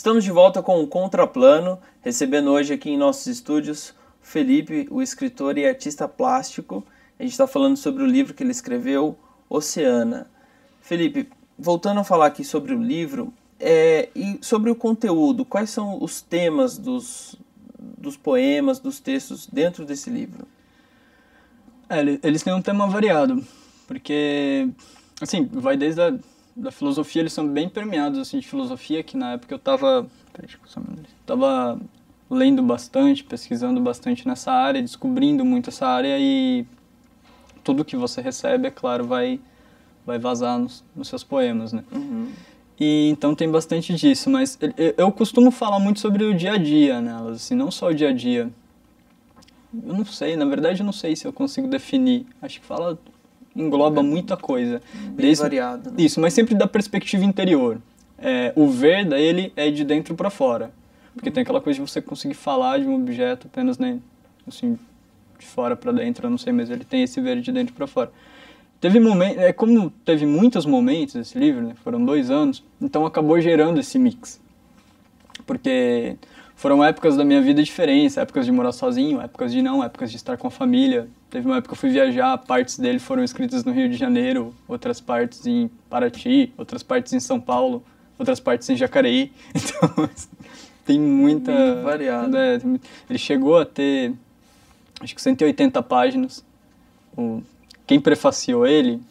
Estamos de volta com o Contraplano, recebendo hoje aqui em nossos estúdios Felipe, o escritor e artista plástico. A gente está falando sobre o livro que ele escreveu, Oceana. Felipe, voltando a falar aqui sobre o livro e sobre o conteúdo, quais são os temas dos poemas, dos textos dentro desse livro? Eles têm um tema variado, porque, assim, vai desde da filosofia, eles são bem permeados, assim, de filosofia, que na época eu tava lendo bastante, pesquisando bastante nessa área, descobrindo muito essa área, e tudo que você recebe, é claro, vai vazar nos seus poemas, né? Uhum. E então tem bastante disso, mas eu costumo falar muito sobre o dia a dia nelas, assim, não só o dia a dia. Eu não sei, na verdade eu não sei se eu consigo definir. Acho que engloba muita coisa. Bem variado, né? Isso, mas sempre da perspectiva interior. O ver dele é de dentro para fora. Porque tem aquela coisa de você conseguir falar de um objeto apenas, né, assim, de fora para dentro, eu não sei, mas ele tem esse ver de dentro para fora. Como teve muitos momentos esse livro, né, foram 2 anos, então acabou gerando esse mix. Porque foram épocas da minha vida diferentes, épocas de morar sozinho, épocas de não, épocas de estar com a família. Teve uma época que eu fui viajar, partes dele foram escritas no Rio de Janeiro, outras partes em Paraty, outras partes em São Paulo, outras partes em Jacareí. Então, tem muita... Bem variado. Ele chegou a ter, acho que 180 páginas. Quem prefaciou ele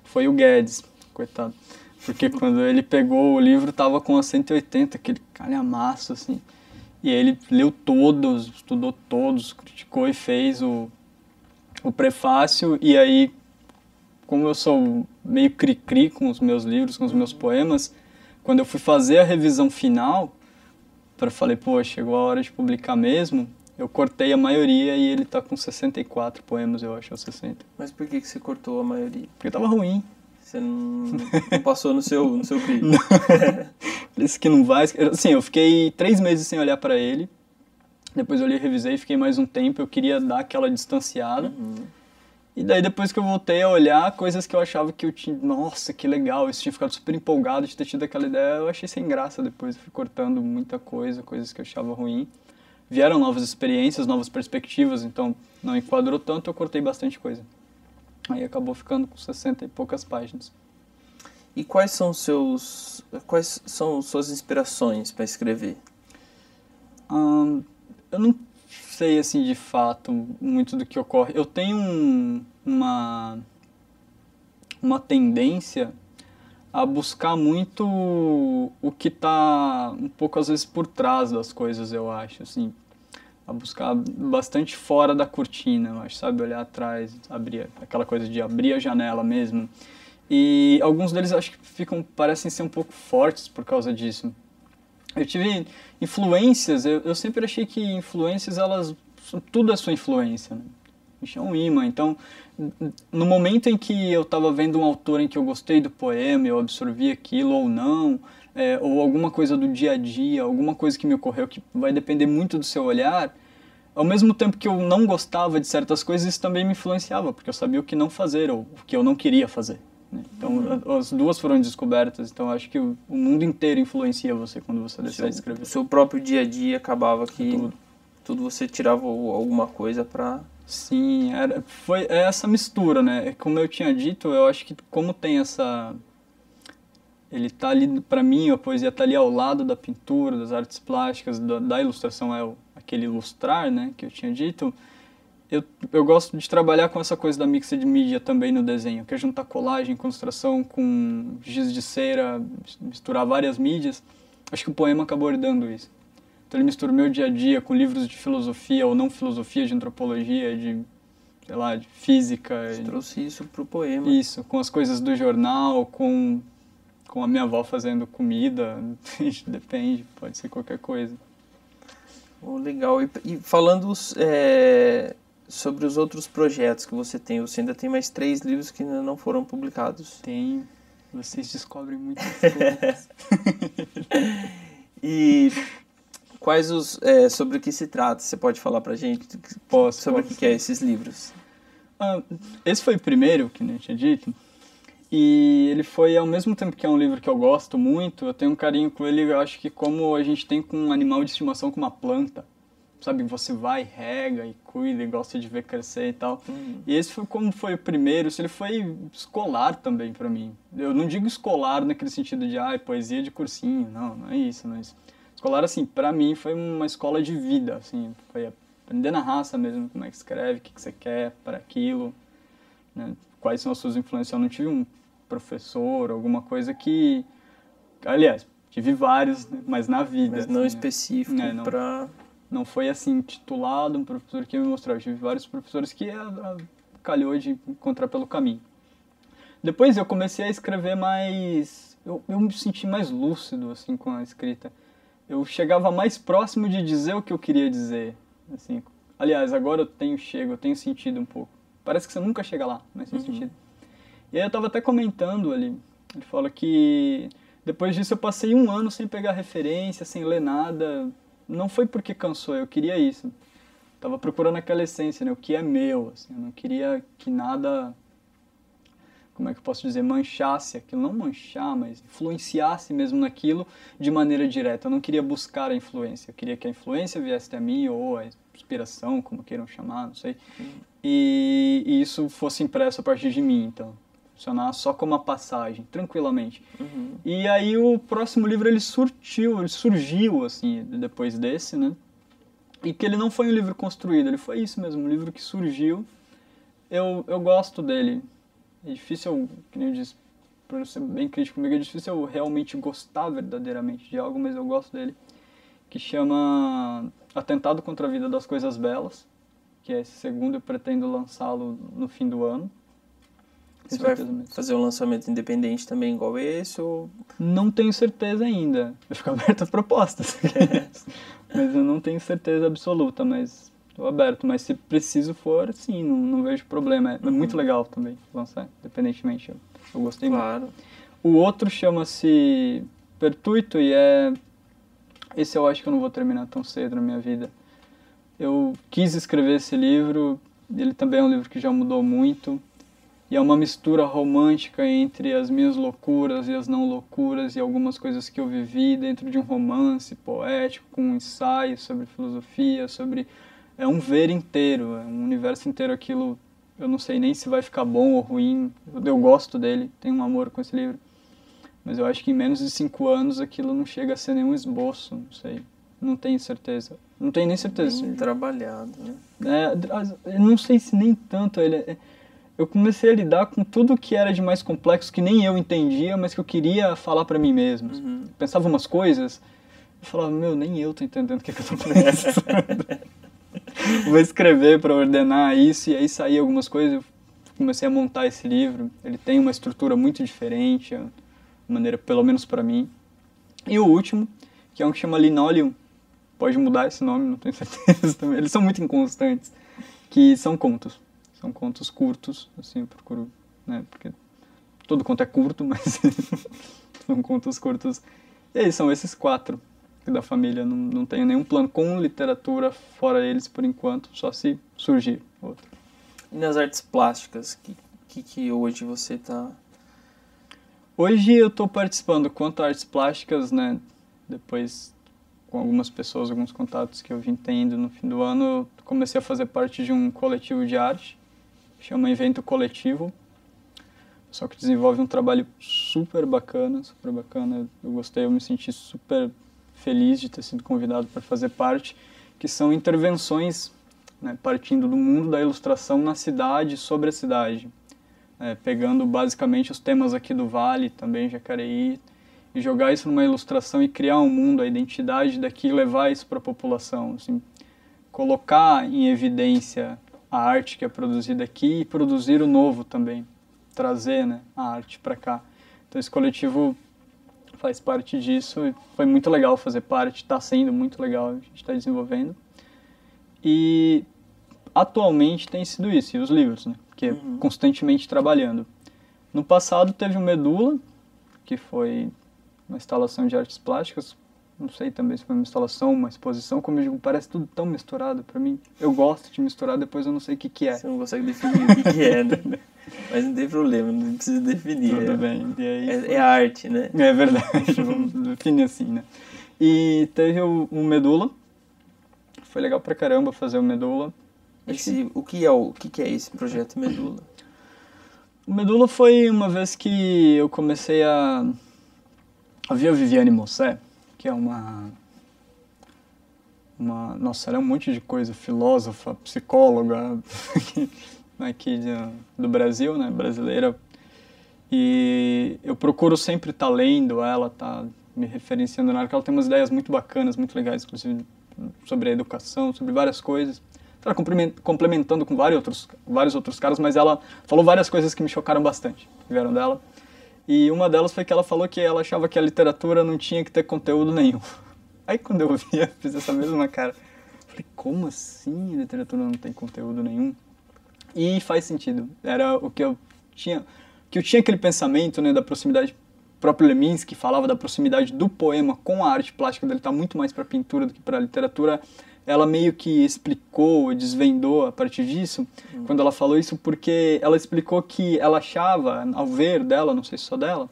foi o Guedes, coitado. Porque quando ele pegou o livro, tava com as 180, aquele calhamaço, assim. E ele leu todos, estudou todos, criticou e fez o prefácio. E aí, como eu sou meio cri-cri com os meus livros, com os meus poemas, quando eu fui fazer a revisão final, falei, pô, chegou a hora de publicar mesmo, eu cortei a maioria e ele tá com 64 poemas, eu acho, ou 60. Mas por que você cortou a maioria? Porque tava ruim. Você não passou no seu clipe? Disse que não vai... Assim, eu fiquei 3 meses sem olhar para ele. Depois eu li, revisei, fiquei mais um tempo. Eu queria dar aquela distanciada. Uhum. E daí depois que eu voltei a olhar, coisas que eu achava que eu tinha... Nossa, que legal. Eu tinha ficado super empolgado de ter tido aquela ideia. Eu achei sem graça depois. Eu fui cortando muita coisa, coisas que eu achava ruim. Vieram novas experiências, novas perspectivas. Então não enquadrou tanto, eu cortei bastante coisa. Aí acabou ficando com 60 e poucas páginas. E quais são suas inspirações para escrever? Eu não sei, assim, de fato, muito do que ocorre. Eu tenho uma tendência a buscar muito o que está um pouco, às vezes, por trás das coisas, eu acho, assim. A buscar bastante fora da cortina, eu acho, sabe? Olhar atrás, abrir aquela coisa de abrir a janela mesmo. E alguns deles acho que parecem ser um pouco fortes por causa disso. Eu tive influências, eu sempre achei que influências, tudo é sua influência, né? Isso é um imã. Então, no momento em que eu estava vendo um autor em que eu gostei do poema, eu absorvi aquilo ou não, ou alguma coisa do dia a dia, alguma coisa que me ocorreu que vai depender muito do seu olhar, ao mesmo tempo que eu não gostava de certas coisas, isso também me influenciava, porque eu sabia o que não fazer ou o que eu não queria fazer, né? Então, as duas foram descobertas, então acho que o mundo inteiro influencia você quando você decide escrever. O seu próprio dia a dia acabava que tudo você tirava alguma coisa para... Sim, foi essa mistura, né? Como eu tinha dito, eu acho que como tem essa... Ele tá ali, para mim, a poesia tá ali ao lado da pintura, das artes plásticas, da ilustração, aquele ilustrar, né, que eu tinha dito. Eu gosto de trabalhar com essa coisa da mixed media também no desenho, que é juntar colagem, construção com giz de cera, misturar várias mídias. Acho que o poema acabou herdando isso. Então ele mistura o meu dia a dia com livros de filosofia ou não filosofia, de antropologia, de, sei lá, de física. Você trouxe isso pro poema. Isso, com as coisas do jornal, com a minha avó fazendo comida, depende, pode ser qualquer coisa. Oh, legal. E falando sobre os outros projetos que você ainda tem mais 3 livros que ainda não foram publicados. Tem, vocês descobrem muitas coisas. E quais sobre o que se trata? Você pode falar pra gente sobre o que é esses livros? Esse foi o primeiro, que eu tinha dito. E ele foi, ao mesmo tempo que é um livro que eu gosto muito, eu tenho um carinho com ele, eu acho que como a gente tem com um animal de estimação, com uma planta, sabe? Você vai, rega e cuida e gosta de ver crescer e tal. E esse foi como foi o primeiro, ele foi escolar também pra mim. Eu não digo escolar naquele sentido de, poesia de cursinho, não é isso, não é isso. Escolar, assim, pra mim foi uma escola de vida, assim, foi aprender na raça mesmo, como é que escreve, o que você quer para aquilo, né? Quais são as suas influências. Eu não tive um professor, alguma coisa que... Aliás, tive vários, né? Mas na vida. Mas não assim, específico para... Não foi assim, titulado, um professor que me mostrou. Eu tive vários professores que calhou de encontrar pelo caminho. Depois eu comecei a escrever mais... Eu me senti mais lúcido, assim, com a escrita. Eu chegava mais próximo de dizer o que eu queria dizer, assim. Aliás, agora eu tenho sentido um pouco. Parece que você nunca chega lá, mas tem sentido. E aí eu tava até comentando ali, ele fala que depois disso eu passei 1 ano sem pegar referência, sem ler nada. Não foi porque cansou, eu queria isso. Tava procurando aquela essência, né? O que é meu, assim. Eu não queria que nada, como é que eu posso dizer, manchasse aquilo. Não manchar, mas influenciasse mesmo naquilo de maneira direta. Eu não queria buscar a influência. Eu queria que a influência viesse até mim, ou a inspiração, como queiram chamar, não sei. E isso fosse impresso a partir de mim, então. Funcionar só como uma passagem, tranquilamente. E aí o próximo livro ele surgiu, assim, depois desse, né? E que ele não foi um livro construído, ele foi isso mesmo, um livro que surgiu. Eu gosto dele. É difícil, que nem eu disse, por ser bem crítico comigo, é difícil eu realmente gostar verdadeiramente de algo, mas eu gosto dele. Que chama Atentado contra a Vida das Coisas Belas, que é esse segundo, eu pretendo lançá-lo no fim do ano. Você vai fazer um lançamento independente também igual esse? Ou... Não tenho certeza ainda. Eu fico aberto a propostas. Mas eu não tenho certeza absoluta, mas estou aberto. Mas se preciso for, sim, não vejo problema. É muito legal também lançar, independentemente. Eu gostei muito. O outro chama-se Pertuito e esse eu acho que eu não vou terminar tão cedo na minha vida. Eu quis escrever esse livro, ele também é um livro que já mudou muito. E é uma mistura romântica entre as minhas loucuras e as não loucuras e algumas coisas que eu vivi dentro de um romance poético, com um ensaio sobre filosofia, sobre... É um ver inteiro, é um universo inteiro. Aquilo, eu não sei nem se vai ficar bom ou ruim. Eu gosto dele, tenho um amor com esse livro. Mas eu acho que em menos de 5 anos aquilo não chega a ser nenhum esboço, não sei. Não tenho certeza. Não tenho nem certeza. Bem trabalhado, né? Não sei se nem tanto ele... Eu comecei a lidar com tudo que era de mais complexo, que nem eu entendia, mas que eu queria falar pra mim mesmo. Eu pensava umas coisas, eu falava, nem eu tô entendendo o que eu tô pensando. Vou escrever pra ordenar isso, e aí saía algumas coisas, eu comecei a montar esse livro. Ele tem uma estrutura muito diferente, de maneira, pelo menos pra mim. E o último, que é um que chama Linoleum, pode mudar esse nome, não tenho certeza também. Eles são muito inconstantes, que são contos. São contos curtos, assim, eu procuro, né, porque todo conto é curto, mas são contos curtos. E aí, são esses 4 da família, não tenho nenhum plano com literatura fora eles por enquanto, só se surgir outro. E nas artes plásticas, que hoje você está... Hoje eu estou participando quanto a artes plásticas, né, depois com algumas pessoas, alguns contatos que eu vim tendo no fim do ano, eu comecei a fazer parte de um coletivo de arte, chama Evento Coletivo, só que desenvolve um trabalho super bacana, eu gostei, eu me senti super feliz de ter sido convidado para fazer parte, que são intervenções, né, partindo do mundo da ilustração na cidade, sobre a cidade, pegando basicamente os temas aqui do Vale, também Jacareí, e jogar isso numa ilustração e criar um mundo, a identidade daqui, levar isso para a população, assim, colocar em evidência a arte que é produzida aqui e produzir o novo também, trazer, né, a arte para cá. Então esse coletivo faz parte disso e foi muito legal fazer parte, está sendo muito legal, a gente está desenvolvendo. E atualmente tem sido isso, e os livros, né, que é constantemente trabalhando. No passado teve o Medula, que foi uma instalação de artes plásticas, não sei também se foi uma instalação, uma exposição, como eu digo, parece tudo tão misturado para mim. Eu gosto de misturar, depois eu não sei o que é. Você não consegue definir o que é, né? Mas não tem problema, não precisa definir. Tudo bem. E aí é arte, né? É verdade, vamos definir assim, né? E teve o Medula. Foi legal pra caramba fazer o Medula. O que é esse projeto Medula? O Medula foi uma vez que eu comecei a ver a Viviane Mossé, que é nossa, ela é um monte de coisa, filósofa, psicóloga aqui do Brasil, né, brasileira. E eu procuro sempre estar lendo ela, tá me referenciando nela, porque ela tem umas ideias muito bacanas, muito legais, inclusive sobre a educação, sobre várias coisas. Ela complementando com vários outros caras, mas ela falou várias coisas que me chocaram bastante, que vieram dela. E uma delas foi que ela falou que ela achava que a literatura não tinha que ter conteúdo nenhum. Aí quando eu vi, eu fiz essa mesma cara. Falei, como assim a literatura não tem conteúdo nenhum? E faz sentido. Era o que eu tinha aquele pensamento, né, da proximidade. O próprio Leminski falava da proximidade do poema com a arte plástica dele, tá muito mais para pintura do que para literatura. Ela meio que explicou, desvendou a partir disso, quando ela falou isso, porque ela explicou que ela achava, ao ver dela, não sei se só dela,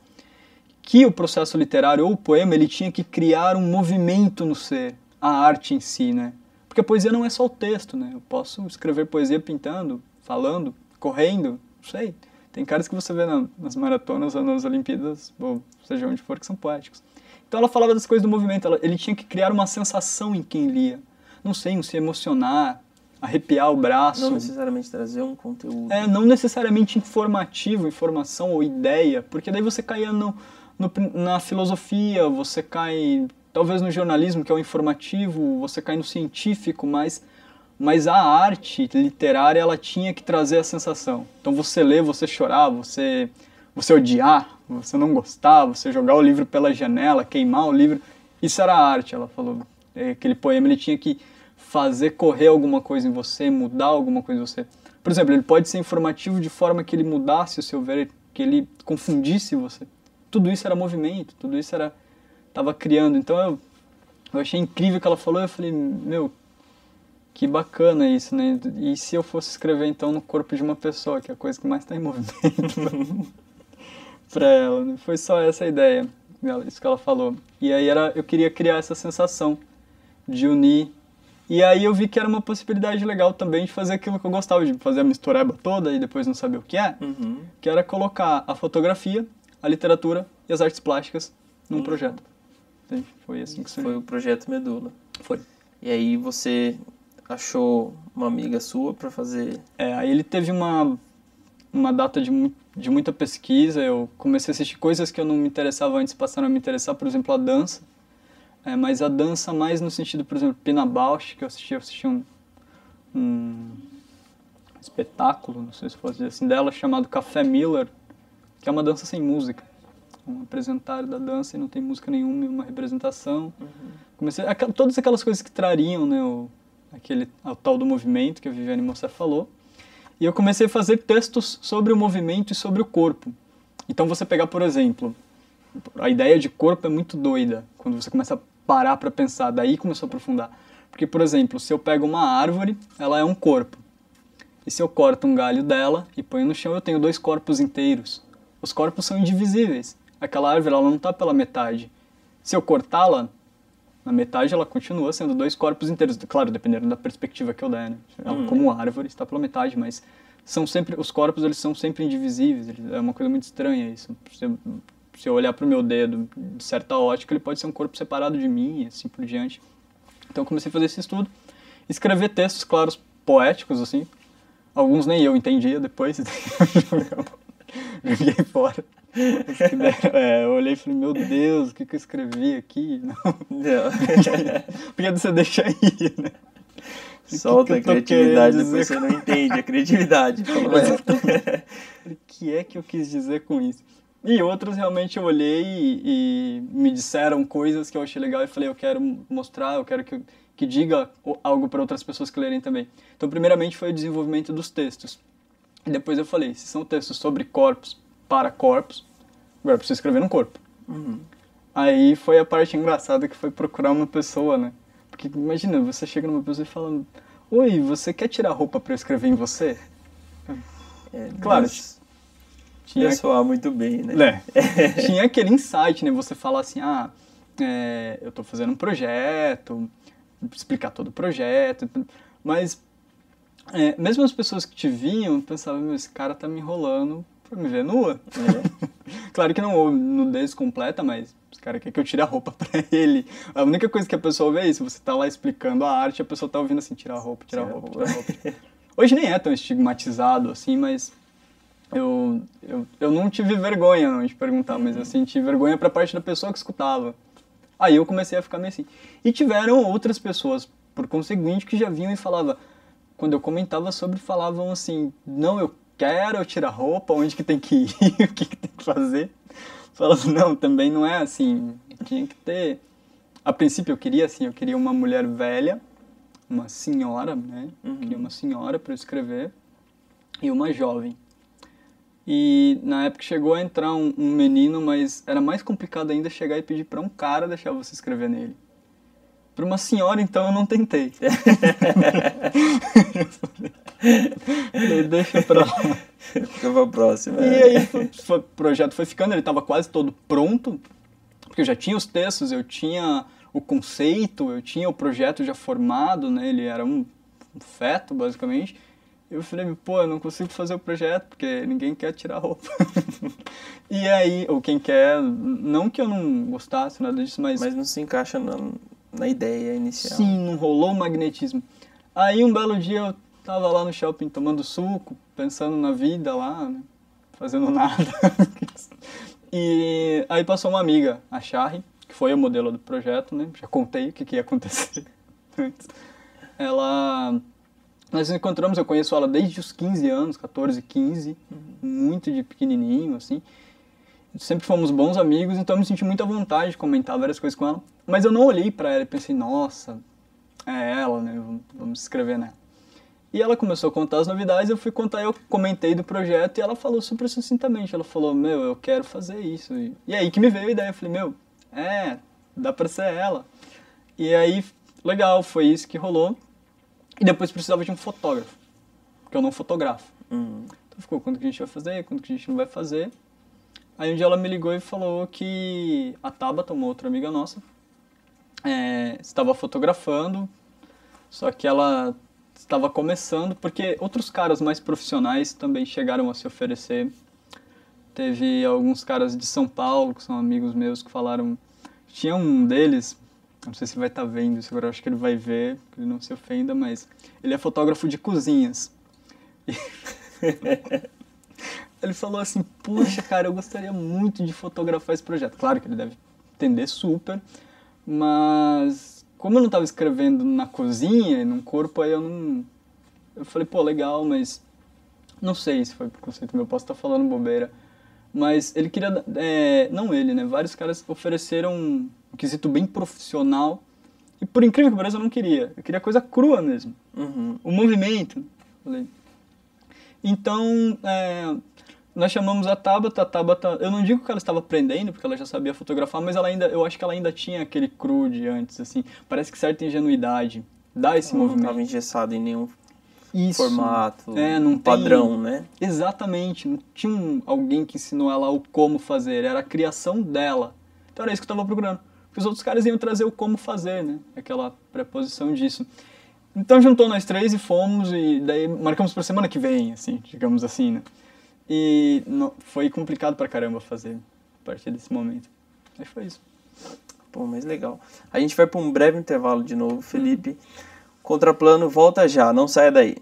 que o processo literário ou o poema ele tinha que criar um movimento no ser, a arte em si, né? Porque a poesia não é só o texto, né? Eu posso escrever poesia pintando, falando, correndo, não sei. Tem caras que você vê nas maratonas ou nas Olimpíadas, ou seja onde for, que são poéticos. Então ela falava das coisas do movimento, ele tinha que criar uma sensação em quem lia. Não sei, se emocionar, arrepiar o braço. Não necessariamente trazer um conteúdo. Não necessariamente informativo, informação ou ideia, porque daí você caía na filosofia, você cai talvez no jornalismo, que é o informativo, você cai no científico, mas a arte literária ela tinha que trazer a sensação. Então você ler, você chorar, você odiar, você não gostar, você jogar o livro pela janela, queimar o livro, isso era a arte, ela falou. Aquele poema ele tinha que fazer correr alguma coisa em você, mudar alguma coisa em você. Por exemplo, ele pode ser informativo de forma que ele mudasse o seu ver, que ele confundisse você. Tudo isso era movimento, tudo isso estava criando. Então eu achei incrível o que ela falou, eu falei, meu, que bacana isso, né? E se eu fosse escrever então no corpo de uma pessoa, que é a coisa que mais está em movimento para ela, né? Foi só essa a ideia, isso que ela falou. E aí eu queria criar essa sensação de unir. E aí eu vi que era uma possibilidade legal também de fazer aquilo que eu gostava, de fazer a mistureba toda e depois não saber o que é, que era colocar a fotografia, a literatura e as artes plásticas num projeto. Entende? Foi assim que surgiu. Foi o projeto Medula. Foi. E aí você achou uma amiga sua para fazer... Aí ele teve uma data de muita pesquisa, eu comecei a assistir coisas que eu não me interessava antes, passaram a me interessar, por exemplo, a dança. Mas a dança mais no sentido, por exemplo, Pina Bausch, que eu assisti um espetáculo, não sei se posso dizer assim, dela, chamado Café Miller, que é uma dança sem música. Um apresentário da dança e não tem música nenhuma, uma representação. Comecei todas aquelas coisas que trariam, né, o tal do movimento que a Viviane Mossé falou. E eu comecei a fazer textos sobre o movimento e sobre o corpo. Então você pegar, por exemplo, a ideia de corpo é muito doida, quando você começa a parar para pensar, daí começou a aprofundar. Porque, por exemplo, se eu pego uma árvore, ela é um corpo. E se eu corto um galho dela e ponho no chão, eu tenho 2 corpos inteiros. Os corpos são indivisíveis. Aquela árvore, ela não está pela metade. Se eu cortá-la, na metade ela continua sendo 2 corpos inteiros. Claro, dependendo da perspectiva que eu der, né? Ela, como árvore, está pela metade, mas os corpos eles são sempre indivisíveis. É uma coisa muito estranha isso. Se eu olhar para o meu dedo, de certa ótica, ele pode ser um corpo separado de mim e assim por diante. Então eu comecei a fazer esse estudo, escrever textos, claros, poéticos, assim. Alguns nem eu entendia depois, joguei fora. Eu olhei e falei, meu Deus, o que eu escrevi aqui? Não. Porque você deixa aí, né? Solta a criatividade, depois você não entende a criatividade. O que é que eu quis dizer com isso? E outros realmente eu olhei e me disseram coisas que eu achei legal e falei, eu quero mostrar, eu quero que diga algo para outras pessoas que lerem também. Então, primeiramente foi o desenvolvimento dos textos. E depois eu falei, se são textos sobre corpos, para corpos, agora eu preciso escrever num corpo. Aí foi a parte engraçada que foi procurar uma pessoa, né? Porque imagina, você chega numa pessoa e fala, oi, você quer tirar a roupa para eu escrever em você? Claro, Ia soar muito bem, né? Tinha aquele insight, né? Você fala assim, eu tô fazendo um projeto, explicar todo o projeto, mas mesmo as pessoas que te vinham pensavam, meu, esse cara tá me enrolando pra me ver nua. Claro que não houve nudez completa, mas esse cara quer que eu tire a roupa pra ele. A única coisa que a pessoa vê é isso, você tá lá explicando a arte, a pessoa tá ouvindo assim, tirar a roupa, tirar a roupa, tirar a roupa. Hoje nem é tão estigmatizado assim, mas eu não tive vergonha não de perguntar, mas eu senti vergonha pra parte da pessoa que escutava. Aí eu comecei a ficar meio assim. E tiveram outras pessoas, por conseguinte, que já vinham e falavam, quando eu comentava sobre, falavam assim, não, eu quero tirar roupa, onde que tem que ir, o que tem que fazer. Falavam, não, também não é assim, tinha que ter... A princípio eu queria uma mulher velha, uma senhora, né? Eu queria uma senhora para eu escrever e uma jovem. E na época chegou a entrar um menino, mas era mais complicado ainda chegar e pedir para um cara deixar você escrever nele. Para uma senhora, então, eu não tentei. Falei, deixa pra lá. Fica pra próxima. E aí o projeto foi ficando, ele estava quase todo pronto, porque eu já tinha os textos, eu tinha o conceito, eu tinha o projeto já formado, né? Ele era um feto, basicamente. Eu falei, pô, eu não consigo fazer o projeto, porque ninguém quer tirar roupa. E aí, ou quem quer, não que eu não gostasse, nada disso, mas... Mas não se encaixa na ideia inicial. Sim, não rolou o magnetismo. Aí um belo dia eu tava lá no shopping tomando suco, pensando na vida lá, né? Fazendo nada. E aí passou uma amiga, a Charry, que foi a modelo do projeto, né? Já contei o que ia acontecer antes. Nós nos encontramos, eu conheço ela desde os 15 anos, 14, 15, muito de pequenininho, assim. Sempre fomos bons amigos, então eu me senti muito à vontade de comentar várias coisas com ela. Mas eu não olhei pra ela e pensei, nossa, é ela, né? Vamos escrever nela. E ela começou a contar as novidades, eu fui contar, eu comentei do projeto e ela falou super sucintamente. Ela falou, meu, eu quero fazer isso. E aí que me veio a ideia, eu falei, meu, dá pra ser ela. E aí, legal, foi isso que rolou. E depois precisava de um fotógrafo, porque eu não fotografo. Então ficou, quando que a gente vai fazer, quando que a gente não vai fazer. Aí um dia ela me ligou e falou que a Tabata, uma outra amiga nossa, estava fotografando, só que ela estava começando, porque outros caras mais profissionais também chegaram a se oferecer. Teve alguns caras de São Paulo, que são amigos meus, que falaram... Tinha um deles, não sei se vai estar vendo isso agora, acho que ele vai ver, que ele não se ofenda, mas ele é fotógrafo de cozinhas. Ele falou assim, puxa, cara, eu gostaria muito de fotografar esse projeto. Claro que ele deve entender super, mas como eu não estava escrevendo na cozinha e num corpo, aí eu não... Eu falei, pô, legal, mas não sei se foi preconceito meu, posso estar falando bobeira. Mas ele queria, não ele, né, vários caras ofereceram um quesito bem profissional e por incrível que pareça eu não queria. Eu queria coisa crua mesmo, o movimento. Falei. Então, nós chamamos a Tabata, eu não digo que ela estava aprendendo, porque ela já sabia fotografar, mas eu acho que ela ainda tinha aquele cru de antes, assim, parece que certa ingenuidade dá esse movimento. Não estava engessado em nenhum formato, não padrão, né? Exatamente, não tinha alguém que ensinou ela o como fazer, era a criação dela. Então era isso que eu estava procurando, porque os outros caras iam trazer o como fazer, né, aquela preposição disso. Então juntou nós três e fomos, e daí marcamos para semana que vem, assim, digamos assim, né. E foi complicado pra caramba fazer a partir desse momento. Aí foi isso. Pô, mas legal. A gente vai para um breve intervalo de novo, Felipe. Contraplano volta já, não saia daí.